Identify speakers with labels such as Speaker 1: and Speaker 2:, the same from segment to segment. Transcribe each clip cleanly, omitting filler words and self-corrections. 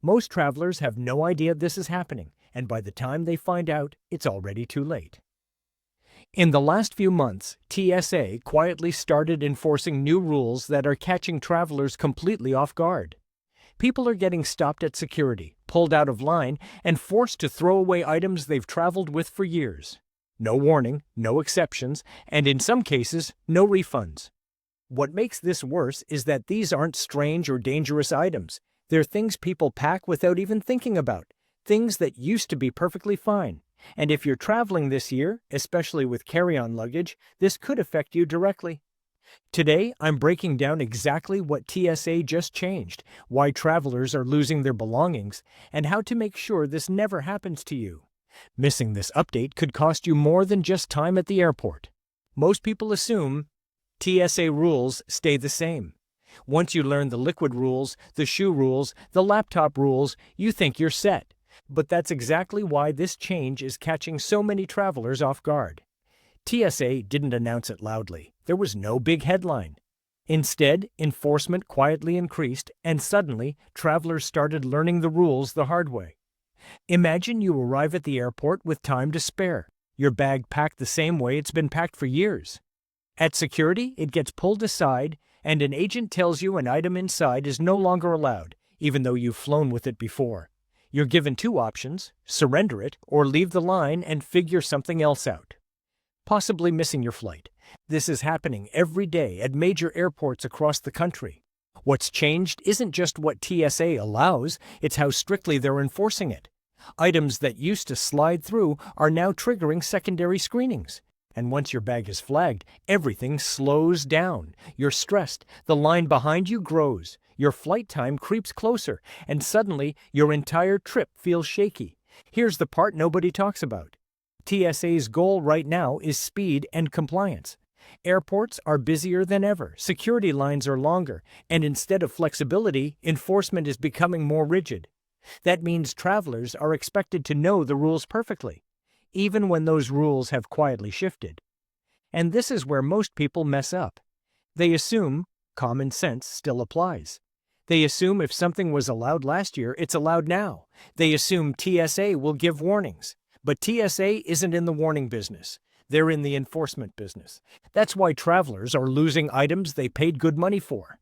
Speaker 1: Most travelers have no idea this is happening, and by the time they find out, it's already too late. In the last few months, TSA quietly started enforcing new rules that are catching travelers completely off guard. People are getting stopped at security, pulled out of line, and forced to throw away items they've traveled with for years. No warning, no exceptions, and in some cases, no refunds. What makes this worse is that these aren't strange or dangerous items. They're things people pack without even thinking about, things that used to be perfectly fine. And if you're traveling this year, especially with carry-on luggage, this could affect you directly. Today, I'm breaking down exactly what TSA just changed, why travelers are losing their belongings, and how to make sure this never happens to you. Missing this update could cost you more than just time at the airport. Most people assume TSA rules stay the same. Once you learn the liquid rules, the shoe rules, the laptop rules, you think you're set. But that's exactly why this change is catching so many travelers off guard. TSA didn't announce it loudly. There was no big headline. Instead, enforcement quietly increased, and suddenly, travelers started learning the rules the hard way. Imagine you arrive at the airport with time to spare, your bag packed the same way it's been packed for years. At security, it gets pulled aside, and an agent tells you an item inside is no longer allowed, even though you've flown with it before. You're given two options: surrender it or leave the line and figure something else out. Possibly missing your flight. This is happening every day at major airports across the country. What's changed isn't just what TSA allows, it's how strictly they're enforcing it. Items that used to slide through are now triggering secondary screenings. And once your bag is flagged, everything slows down. You're stressed, the line behind you grows, your flight time creeps closer, and suddenly your entire trip feels shaky. Here's the part nobody talks about. TSA's goal right now is speed and compliance. Airports are busier than ever, security lines are longer, and instead of flexibility, enforcement is becoming more rigid. That means travelers are expected to know the rules perfectly, even when those rules have quietly shifted. And this is where most people mess up. They assume common sense still applies. They assume if something was allowed last year, it's allowed now. They assume TSA will give warnings. But TSA isn't in the warning business. They're in the enforcement business. That's why travelers are losing items they paid good money for.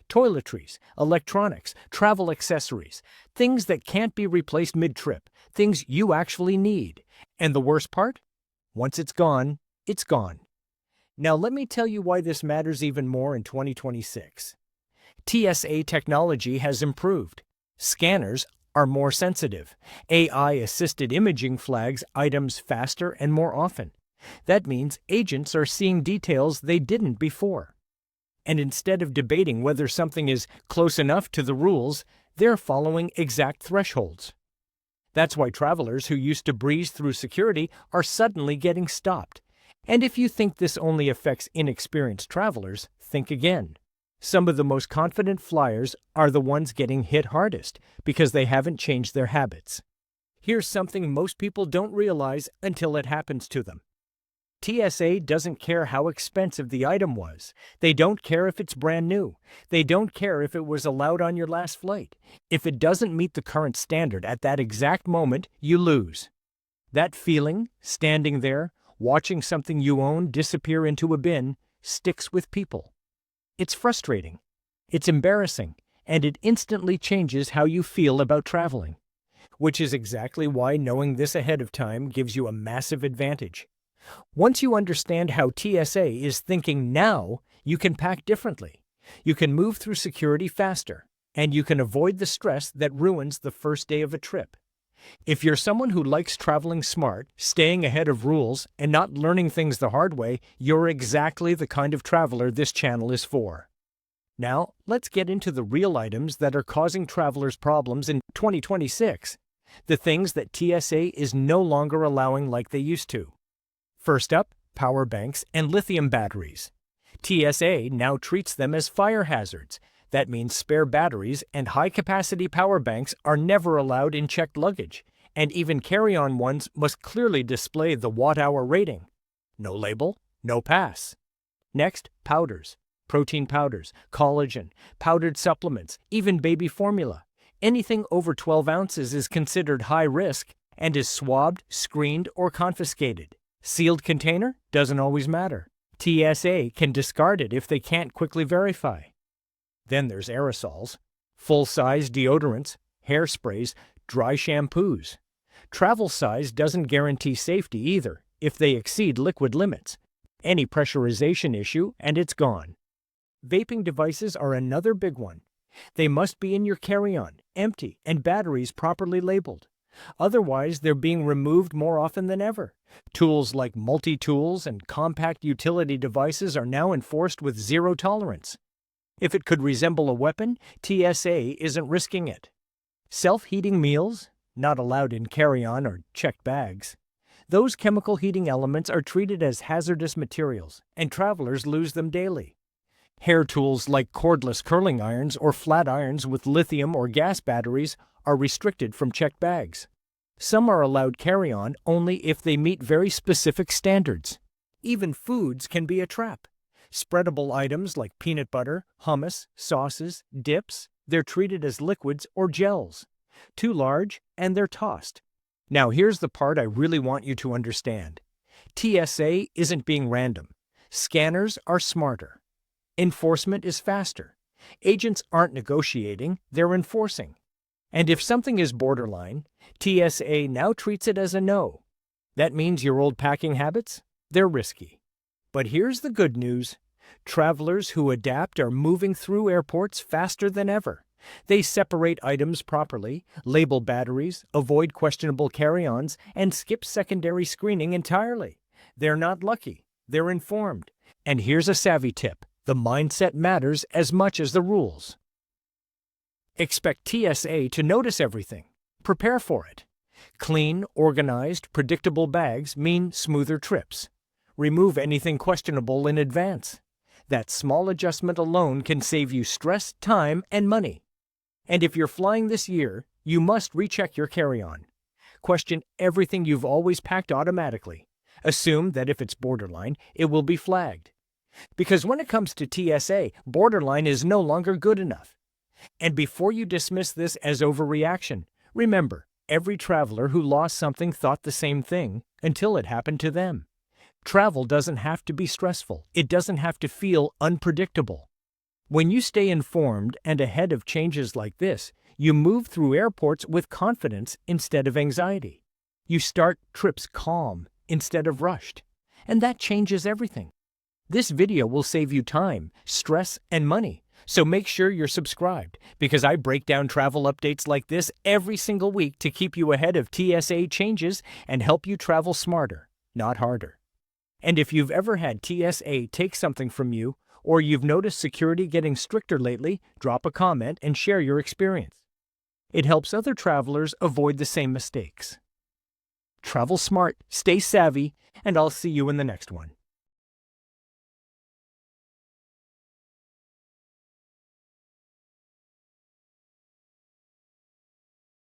Speaker 1: Toiletries, electronics, travel accessories, things that can't be replaced mid-trip, things you actually need. And the worst part? Once it's gone, it's gone. Now let me tell you why this matters even more in 2026. TSA technology has improved. Scanners are more sensitive. AI-assisted imaging flags items faster and more often. That means agents are seeing details they didn't before. And instead of debating whether something is close enough to the rules, they're following exact thresholds. That's why travelers who used to breeze through security are suddenly getting stopped. And if you think this only affects inexperienced travelers, think again. Some of the most confident flyers are the ones getting hit hardest because they haven't changed their habits. Here's something most people don't realize until it happens to them. TSA doesn't care how expensive the item was. They don't care if it's brand new. They don't care if it was allowed on your last flight. If it doesn't meet the current standard at that exact moment, you lose. That feeling, standing there, watching something you own disappear into a bin, sticks with people. It's frustrating, it's embarrassing, and it instantly changes how you feel about traveling. Which is exactly why knowing this ahead of time gives you a massive advantage. Once you understand how TSA is thinking now, you can pack differently. You can move through security faster, and you can avoid the stress that ruins the first day of a trip. If you're someone who likes traveling smart, staying ahead of rules, and not learning things the hard way, you're exactly the kind of traveler this channel is for. Now, let's get into the real items that are causing travelers problems in 2026. The things that TSA is no longer allowing like they used to. First up, power banks and lithium batteries. TSA now treats them as fire hazards. That means spare batteries and high-capacity power banks are never allowed in checked luggage, and even carry-on ones must clearly display the watt-hour rating. No label, no pass. Next, powders. Protein powders, collagen, powdered supplements, even baby formula. Anything over 12 ounces is considered high risk and is swabbed, screened, or confiscated. Sealed container doesn't always matter. TSA can discard it if they can't quickly verify. Then there's aerosols, full-size deodorants, hairsprays, dry shampoos. Travel size doesn't guarantee safety either if they exceed liquid limits. Any pressurization issue and it's gone. Vaping devices are another big one. They must be in your carry-on, empty, and batteries properly labeled. Otherwise, they're being removed more often than ever. Tools like multi-tools and compact utility devices are now enforced with zero tolerance. If it could resemble a weapon, TSA isn't risking it. Self-heating meals, not allowed in carry-on or checked bags. Those chemical heating elements are treated as hazardous materials, and travelers lose them daily. Hair tools like cordless curling irons or flat irons with lithium or gas batteries are restricted from checked bags. Some are allowed carry-on only if they meet very specific standards. Even foods can be a trap. Spreadable items like peanut butter, hummus, sauces, dips, they're treated as liquids or gels. Too large, and they're tossed. Now here's the part I really want you to understand. TSA isn't being random. Scanners are smarter. Enforcement is faster. Agents aren't negotiating, they're enforcing. And if something is borderline, TSA now treats it as a no. That means your old packing habits? They're risky. But here's the good news. Travelers who adapt are moving through airports faster than ever. They separate items properly, label batteries, avoid questionable carry-ons, and skip secondary screening entirely. They're not lucky. They're informed. And here's a savvy tip. The mindset matters as much as the rules. Expect TSA to notice everything. Prepare for it. Clean, organized, predictable bags mean smoother trips. Remove anything questionable in advance. That small adjustment alone can save you stress, time, and money. And if you're flying this year, you must recheck your carry-on. Question everything you've always packed automatically. Assume that if it's borderline, it will be flagged. Because when it comes to TSA, borderline is no longer good enough. And before you dismiss this as overreaction, remember, every traveler who lost something thought the same thing until it happened to them. Travel doesn't have to be stressful. It doesn't have to feel unpredictable. When you stay informed and ahead of changes like this, you move through airports with confidence instead of anxiety. You start trips calm instead of rushed. And that changes everything. This video will save you time, stress, and money. So make sure you're subscribed, because I break down travel updates like this every single week to keep you ahead of TSA changes and help you travel smarter, not harder. And if you've ever had TSA take something from you, or you've noticed security getting stricter lately, drop a comment and share your experience. It helps other travelers avoid the same mistakes. Travel smart, stay savvy, and I'll see you in the next one.